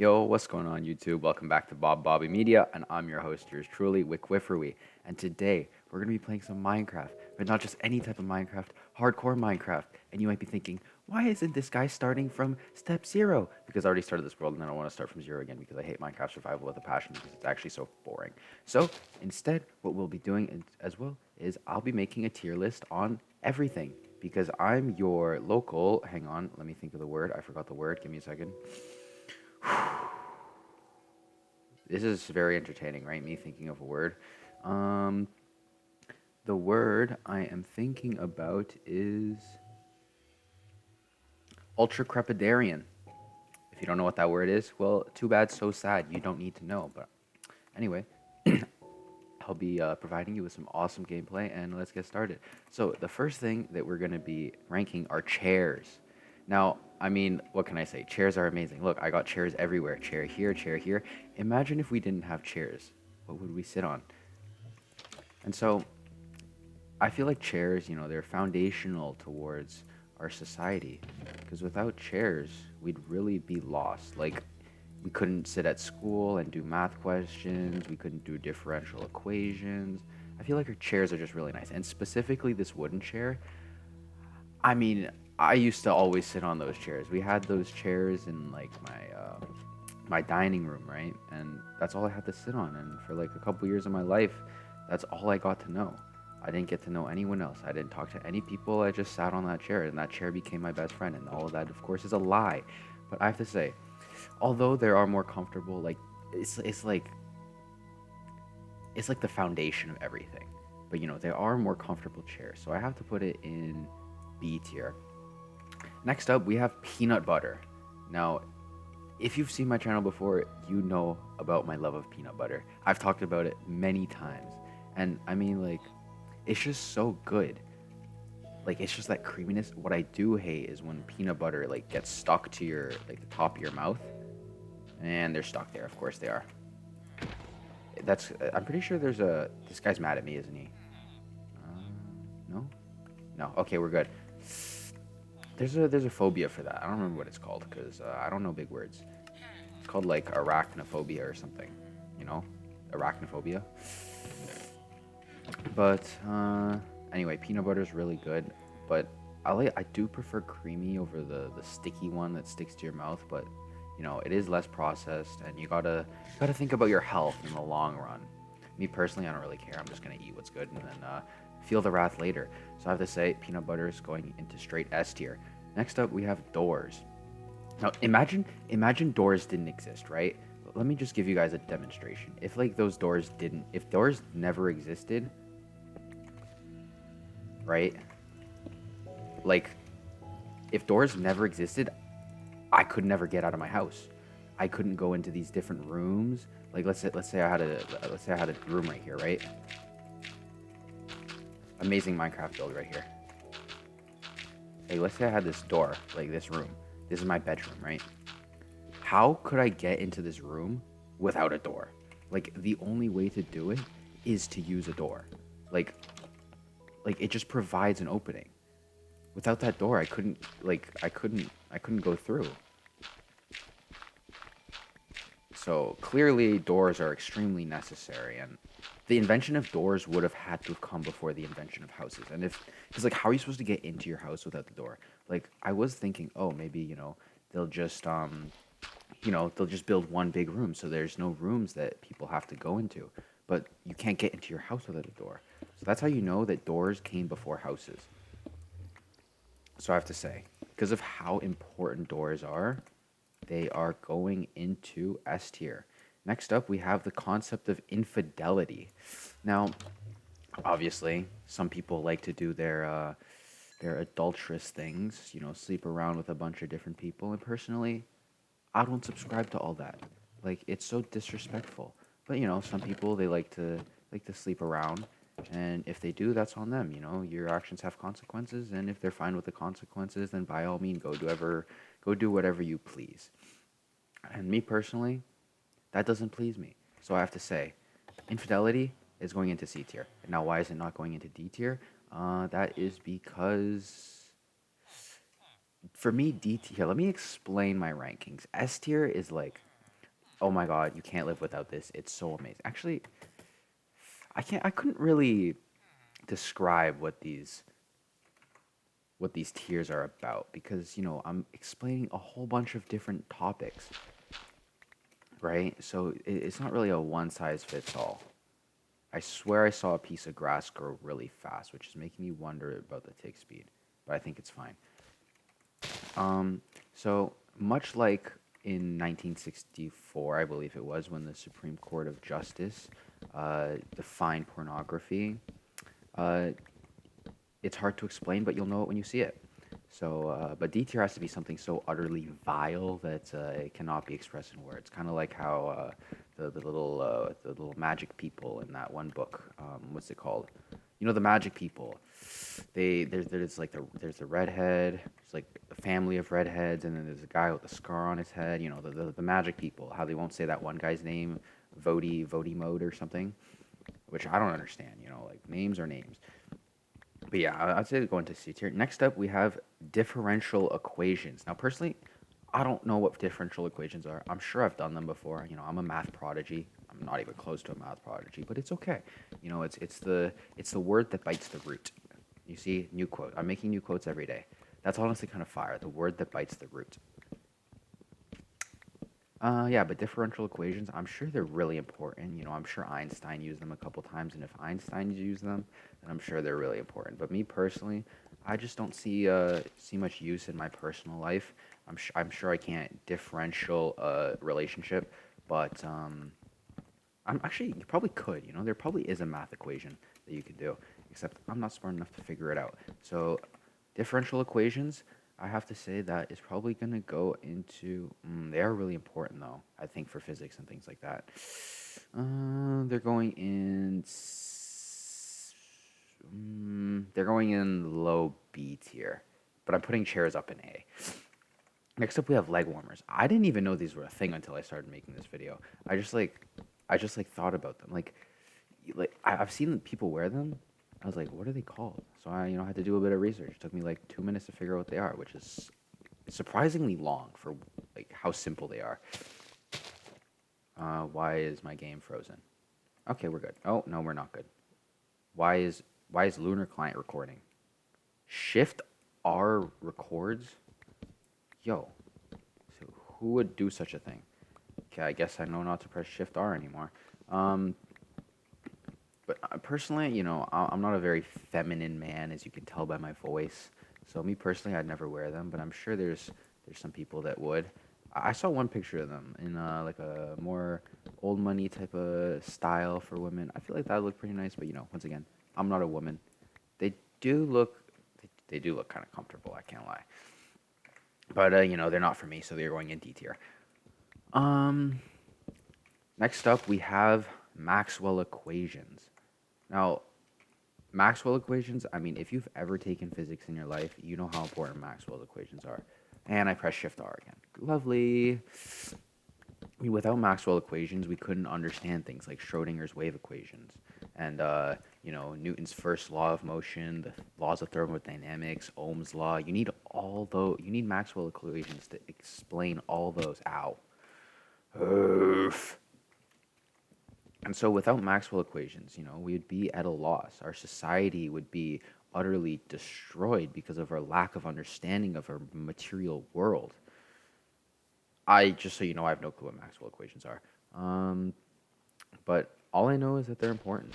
Yo, what's going on YouTube? Welcome back to Bob Bobby Media, and I'm your host, yours truly, Wick Wifferwy. And today, we're going to be playing some Minecraft, but not just any type of Minecraft, hardcore Minecraft. And you might be thinking, why isn't this guy starting from step zero? Because I already started this world, and I don't want to start from zero again because I hate Minecraft survival with a passion because it's actually so boring. So, instead, what we'll be doing as well is I'll be making a tier list on everything because I'm your local. Hang on, let me think of the word. I forgot the word. Give me a second. This is very entertaining, right? Me thinking of a word. Um, the word I am thinking about is ultracrepidarian. If you don't know what that word is, well, too bad, so sad. You don't need to know. But anyway, I'll be providing you with some awesome gameplay, and let's get started. So the first thing that we're going to be ranking are chairs. Now, I mean, what can I say? Chairs are amazing. Look, I got chairs everywhere. Chair here, chair here. Imagine if we didn't have chairs. What would we sit on? And so I feel like chairs, they're foundational towards our society. Because without chairs, we'd really be lost. Like, we couldn't sit at school and do math questions, we couldn't do differential equations. I feel like our chairs are just really nice. And specifically, this wooden chair, I mean, I used to always sit on those chairs. We had those chairs in like my dining room, right? And that's all I had to sit on. And for like a couple years of my life, that's all I got to know. I didn't get to know anyone else. I didn't talk to any people. I just sat on that chair, and that chair became my best friend. And all of that, of course, is a lie. But I have to say, although there are more comfortable, like it's like it's like the foundation of everything. But there are more comfortable chairs, so I have to put it in B tier. Next up, we have peanut butter. Now, if you've seen my channel before, you know about my love of peanut butter. I've talked about it many times. And I mean, like, it's just so good. Like, it's just that creaminess. What I do hate is when peanut butter, like, gets stuck to your, like, the top of your mouth. And they're stuck there. Of course they are. I'm pretty sure this guy's mad at me, isn't he? No? No. Okay, we're good. There's a phobia for that. I don't remember what it's called because I don't know big words. It's called like arachnophobia or something, you know, arachnophobia. But anyway, peanut butter is really good, but I do prefer creamy over the sticky one that sticks to your mouth. But it is less processed, and you gotta think about your health in the long run. Me personally, I don't really care. I'm just gonna eat what's good and then feel the wrath later. So I have to say, peanut butter is going into straight S tier. Next up, we have doors. Now, imagine doors didn't exist, right? Let me just give you guys a demonstration. If doors never existed, right? Like, if doors never existed, I could never get out of my house. I couldn't go into these different rooms. Like, let's say I had a room right here, right? Amazing Minecraft build right here. Like, let's say I had this door, like this room. This is my bedroom, right? How could I get into this room without a door? Like, the only way to do it is to use a door. Like, it just provides an opening. Without that door, I couldn't go through. So clearly, doors are extremely necessary, and the invention of doors would have had to have come before the invention of houses. And because like, how are you supposed to get into your house without the door? Like, I was thinking, oh, maybe they'll just they'll just build one big room, so there's no rooms that people have to go into. But you can't get into your house without a door. So that's how you know that doors came before houses. So I have to say, because of how important doors are, they are going into S tier. Next up, we have the concept of infidelity. Now, obviously, some people like to do their adulterous things, sleep around with a bunch of different people. And personally, I don't subscribe to all that. Like, it's so disrespectful. But some people, they like to sleep around, and if they do, that's on them. Your actions have consequences, and if they're fine with the consequences, then by all means, go do whatever you please. And me personally, that doesn't please me. So I have to say, infidelity is going into C tier. Now, why is it not going into D tier? That is because for me, D tier. Let me explain my rankings. S tier is like Oh my God, you can't live without this. It's so amazing. Actually, I couldn't really describe what these tiers are about because, I'm explaining a whole bunch of different topics, right? So it's not really a one size fits all. I swear I saw a piece of grass grow really fast, which is making me wonder about the tick speed, but I think it's fine. So much like in 1964, I believe it was, when the Supreme Court of Justice defined pornography, uh, it's hard to explain, but you'll know it when you see it. So, but D tier has to be something so utterly vile that it cannot be expressed in words. Kind of like how the little magic people in that one book. What's it called? The magic people. There's like there's the redhead. There's like a family of redheads, and then there's a guy with a scar on his head. The magic people. How they won't say that one guy's name, Vody mode or something, which I don't understand. Like names are names. But yeah, I'd say go into C tier. Next up, we have differential equations. Now, personally, I don't know what differential equations are. I'm sure I've done them before. I'm a math prodigy. I'm not even close to a math prodigy, but it's okay. It's the word that bites the root. You see, new quote. I'm making new quotes every day. That's honestly kind of fire. The word that bites the root. Yeah, but differential equations, I'm sure they're really important. I'm sure Einstein used them a couple times, and if Einstein used them, then I'm sure they're really important. But me personally, I just don't see much use in my personal life. I'm sure I can't differential a relationship, but I'm actually you probably could. There probably is a math equation that you could do, except I'm not smart enough to figure it out. So differential equations, I have to say that is probably going to go into. They are really important, though, I think, for physics and things like that. They're going in. They're going in low B tier, but I'm putting chairs up in A. Next up, we have leg warmers. I didn't even know these were a thing until I started making this video. I just like thought about them. I've seen people wear them. I was like, what are they called? So I had to do a bit of research. It took me like 2 minutes to figure out what they are, which is surprisingly long for like how simple they are. Why is my game frozen? Okay, we're good. Oh no, we're not good. Why is Lunar Client recording? Shift R records? Yo, so who would do such a thing? Okay, I guess I know not to press Shift R anymore. Um, but personally, I'm not a very feminine man, as you can tell by my voice. So me personally, I'd never wear them, but I'm sure there's some people that would. I saw one picture of them in like a more old money type of style for women. I feel like that would look pretty nice, but once again, I'm not a woman. They do look they do look kind of comfortable. I can't lie. But they're not for me, so they're going in D tier. Um, Next up we have Maxwell equations. Now, Maxwell equations, I mean, if you've ever taken physics in your life, you know how important Maxwell equations are. And I press Shift R again. Lovely. I mean, without Maxwell equations, we couldn't understand things like Schrodinger's wave equations and Newton's first law of motion, the laws of thermodynamics, Ohm's law. You need Maxwell equations to explain all those. Ow. Oof. And so without Maxwell equations, we would be at a loss. Our society would be utterly destroyed because of our lack of understanding of our material world. Just so you know, I have no clue what Maxwell equations are. Um, but all I know is that they're important.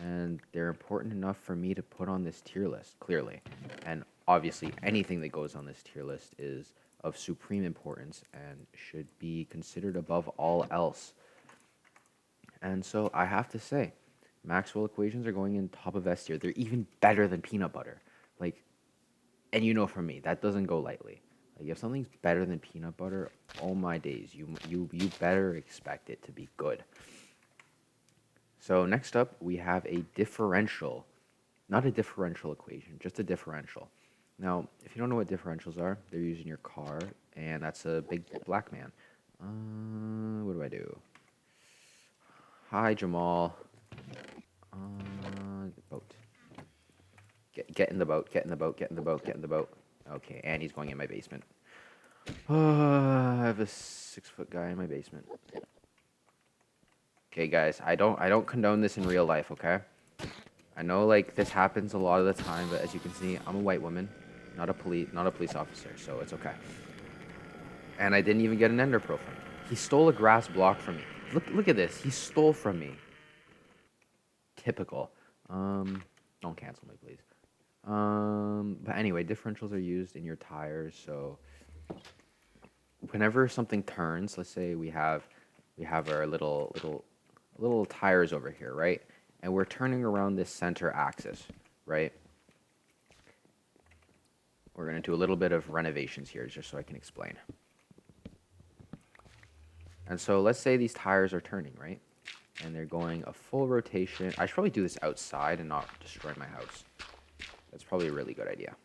And they're important enough for me to put on this tier list, clearly. And obviously, anything that goes on this tier list is of supreme importance and should be considered above all else. And so I have to say, Maxwell equations are going in top of S tier. They're even better than peanut butter. Like, and from me, that doesn't go lightly. Like, if something's better than peanut butter, oh my days, you better expect it to be good. So next up, we have a differential, not a differential equation, just a differential. Now, if you don't know what differentials are, they're used in your car, and that's a big black man. What do I do? Hi, Jamal. Boat. Get in the boat, get in the boat, get in the boat, get in the boat. Okay, and he's going in my basement. I have a 6 foot guy in my basement. Okay, guys, I don't condone this in real life, okay? I know like this happens a lot of the time, but as you can see, I'm a white woman, not a police officer, so it's okay. And I didn't even get an ender pearl from him. He stole a grass block from me. Look at this. He stole from me. Typical. Don't cancel me, please. But anyway, differentials are used in your tires, so whenever something turns, let's say we have our little tires over here, right? And we're turning around this center axis, right? We're going to do a little bit of renovations here just so I can explain. And so let's say these tires are turning, right? And they're going a full rotation. I should probably do this outside and not destroy my house. That's probably a really good idea.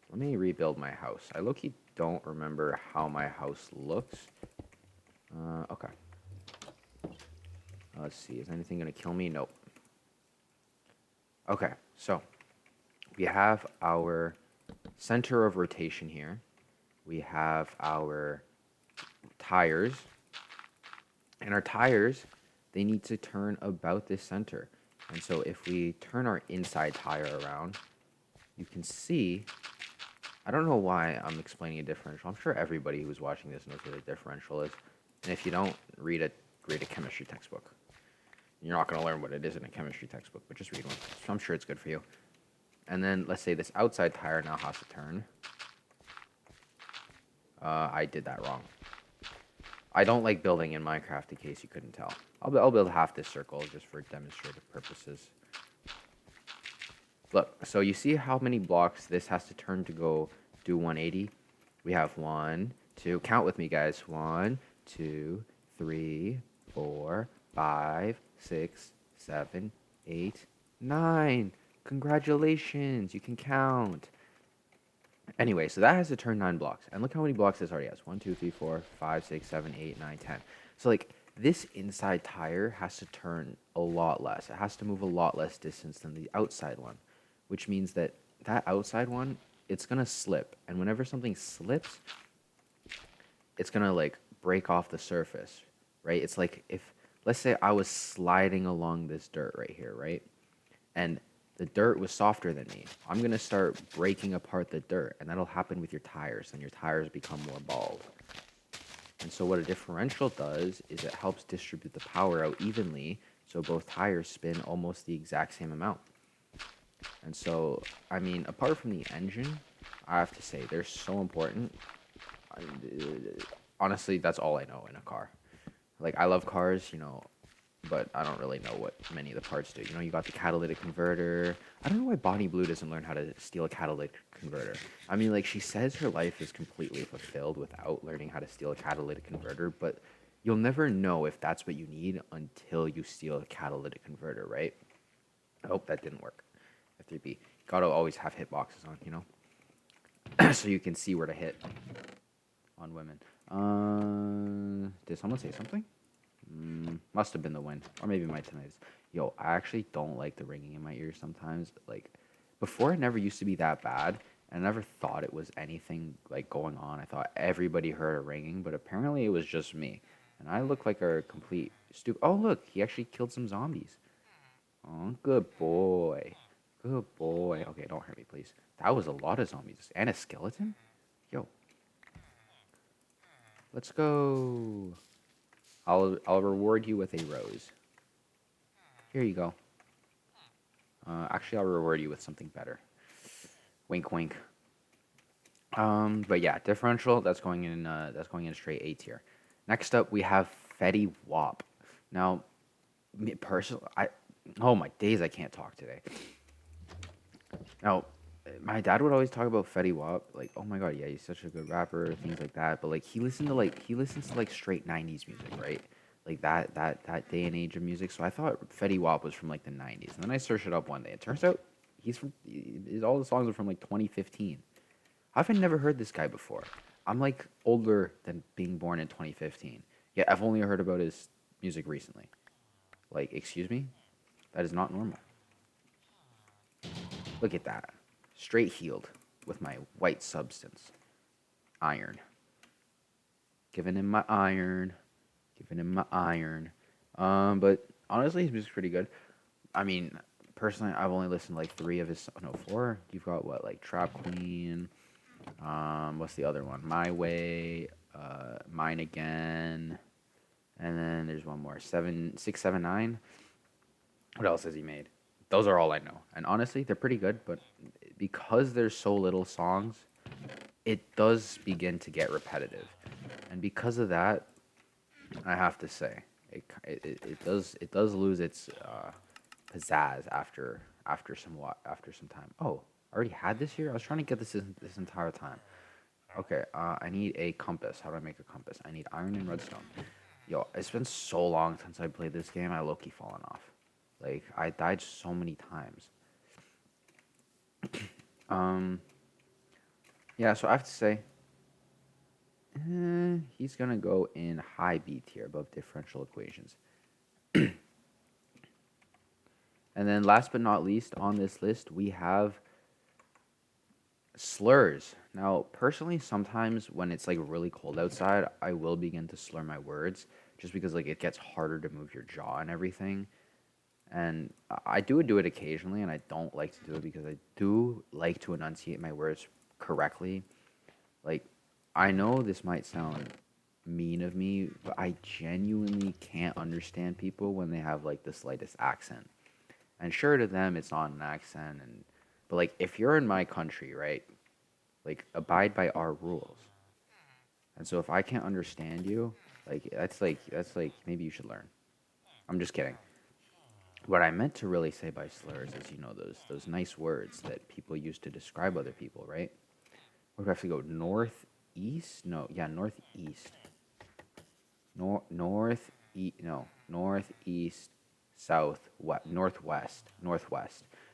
Let me rebuild my house. I low-key don't remember how my house looks. Okay. Let's see. Is anything going to kill me? Nope. Okay. So we have our center of rotation here. We have our tires. And our tires, they need to turn about this center. And so if we turn our inside tire around, you can see, I don't know why I'm explaining a differential. I'm sure everybody who's watching this knows what a differential is. And if you don't, read a chemistry textbook. You're not going to learn what it is in a chemistry textbook, but just read one. So I'm sure it's good for you. And then let's say this outside tire now has to turn. I did that wrong. I don't like building in Minecraft, in case you couldn't tell. I'll build half this circle just for demonstrative purposes. Look, so you see how many blocks this has to turn to go do 180? We have 1, 2, count with me, guys. 1, 2, 3, 4, 5, 6, 7, 8, 9. Congratulations, you can count. Anyway, so that has to turn 9 blocks. And look how many blocks this already has. 1, 2, 3, 4, 5, 6, 7, 8, 9, 10. So, like, this inside tire has to turn a lot less. It has to move a lot less distance than the outside one, which means that that outside one, it's going to slip. And whenever something slips, it's going to, like, break off the surface, right? It's like if, let's say I was sliding along this dirt right here, right? And the dirt was softer than me. I'm going to start breaking apart the dirt, and that'll happen with your tires, and your tires become more bald. And so what a differential does is it helps distribute the power out evenly, so both tires spin almost the exact same amount. And so, I mean, apart from the engine, I have to say, they're so important. Honestly, that's all I know in a car. Like, I love cars, but I don't really know what many of the parts do. You got the catalytic converter. I don't know why Bonnie Blue doesn't learn how to steal a catalytic converter. I mean, like, she says her life is completely fulfilled without learning how to steal a catalytic converter, but you'll never know if that's what you need until you steal a catalytic converter, right? I hope that didn't work. F3B. Gotta always have hitboxes on, so you can see where to hit on women. Did someone say something? Must have been the wind, or maybe my tinnitus. Yo, I actually don't like the ringing in my ears sometimes. Like, before it never used to be that bad, and I never thought it was anything like going on. I thought everybody heard a ringing, but apparently it was just me. And I look like a complete stupid. Oh, look, he actually killed some zombies. Oh, good boy. Good boy. Okay, don't hurt me, please. That was a lot of zombies. And a skeleton? Yo. Let's go. I'll reward you with a rose. Here you go. Actually, I'll reward you with something better. Wink, wink. But yeah, differential. That's going in straight A tier. Next up, we have Fetty Wap. Now, me personally, oh my days, I can't talk today. Now, my dad would always talk about Fetty Wap, like, oh my god, yeah, he's such a good rapper, things like that. But like, he listens to like straight '90s music, right? Like that day and age of music. So I thought Fetty Wap was from like the '90s, and then I searched it up one day. It turns out all the songs are from like 2015. I've never heard this guy before. I'm like older than being born in 2015. Yeah, I've only heard about his music recently. Like, excuse me, that is not normal. Look at that. Straight healed with my white substance. Iron. Giving him my iron. Giving him my iron. But honestly, his music's pretty good. I mean, personally, I've only listened to like three of his. No, four. You've got what, like Trap Queen. What's the other one? My Way. Mine Again. And then there's one more. 679. What else has he made? Those are all I know. And honestly, they're pretty good. But because there's so little songs, it does begin to get repetitive. And because of that, I have to say, it does lose its pizzazz after some time. Oh, I already had this here. I was trying to get this entire time. Okay, I need a compass. How do I make a compass? I need iron and redstone. Yo, it's been so long since I played this game. I low-key fallen off. Like I died so many times. Um, yeah. So I have to say, he's gonna go in high B tier above differential equations. And then last but not least on this list, we have slurs. Now, personally, sometimes when it's like really cold outside, I will begin to slur my words just because like it gets harder to move your jaw and everything. And I do it occasionally, and I don't like to do it because I do like to enunciate my words correctly. Like, I know this might sound mean of me, but I genuinely can't understand people when they have like the slightest accent. And sure, to them it's not an accent, and but like if you're in my country, right? Like abide by our rules. And so if I can't understand you, like that's like maybe you should learn. I'm just kidding. What I meant to really say by slurs is, those nice words that people use to describe other people, right? Where do I have to go? Northeast? No, yeah, northeast. Northeast, south, what, northwest.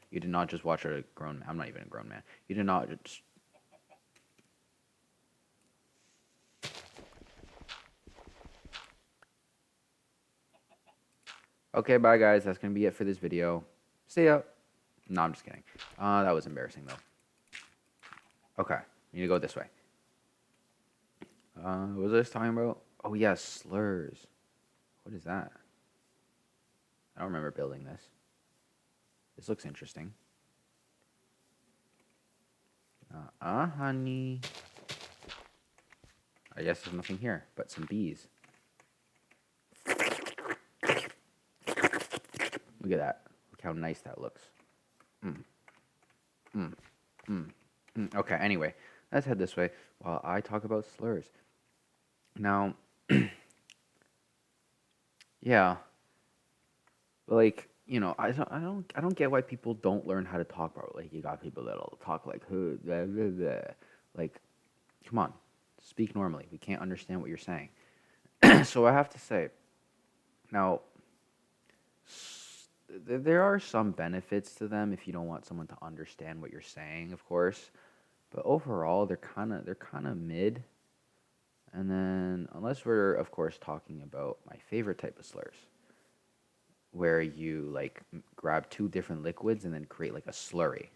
You did not just watch a grown man. I'm not even a grown man. You did not just. Okay, bye guys. That's gonna be it for this video. See ya. No, I'm just kidding. That was embarrassing though. Okay, you need to go this way. What was I just talking about? Oh yeah, slurs. What is that? I don't remember building this. This looks interesting. Honey. I guess there's nothing here but some bees. Look at that. Look how nice that looks. Okay, anyway, let's head this way while I talk about slurs. Now, yeah, like, I don't get why people don't learn how to talk properly. Like, you got people that'll talk like, "Huh, blah, blah, blah." Like, come on, speak normally. We can't understand what you're saying. So I have to say, now, there are some benefits to them if you don't want someone to understand what you're saying, of course. But overall, they're kind of mid. And then, unless we're of course talking about my favorite type of slurs, where you like grab two different liquids and then create like a slurry,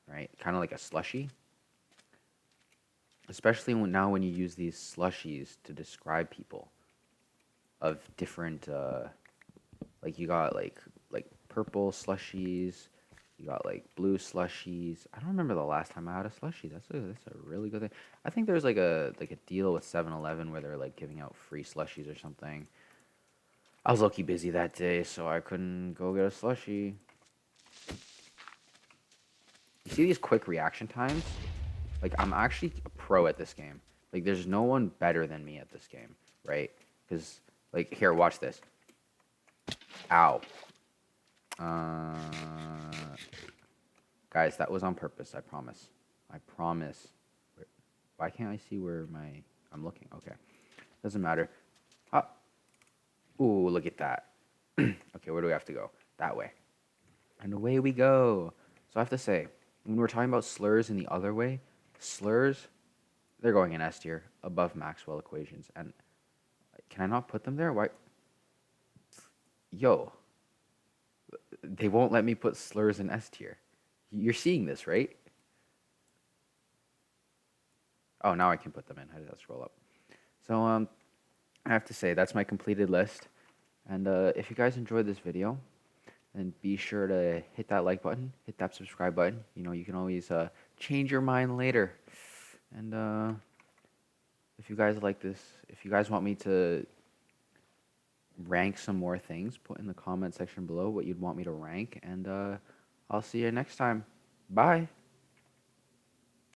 right? Kind of like a slushy. Especially when you use these slushies to describe people of different, like you got like purple slushies, you got like blue slushies. I don't remember the last time I had a slushie. That's a really good thing. I think there's like a deal with 7-Eleven where they're like giving out free slushies or something. I was low-key busy that day, so I couldn't go get a slushie. You see these quick reaction times? Like, I'm actually a pro at this game. Like, there's no one better than me at this game, right? Because, like, here, watch this. Ow. Uh, Guys, that was on purpose, I promise. I promise. Why can't I see where I'm looking? Okay. Doesn't matter. Ah. Ooh, look at that. Okay, where do we have to go? That way. And away we go. So I have to say, when we're talking about slurs in the other way, slurs, they're going in S tier, above Maxwell equations. And can I not put them there? Why? Yo, they won't let me put slurs in S tier. You're seeing this, right? Oh, now I can put them in. How did that scroll up? So I have to say that's my completed list. And if you guys enjoyed this video, then be sure to hit that like button, hit that subscribe button. You know, you can always change your mind later. And if you guys like this, if you guys want me to rank some more things, put in the comment section below what you'd want me to rank. And I'll see you next time. Bye.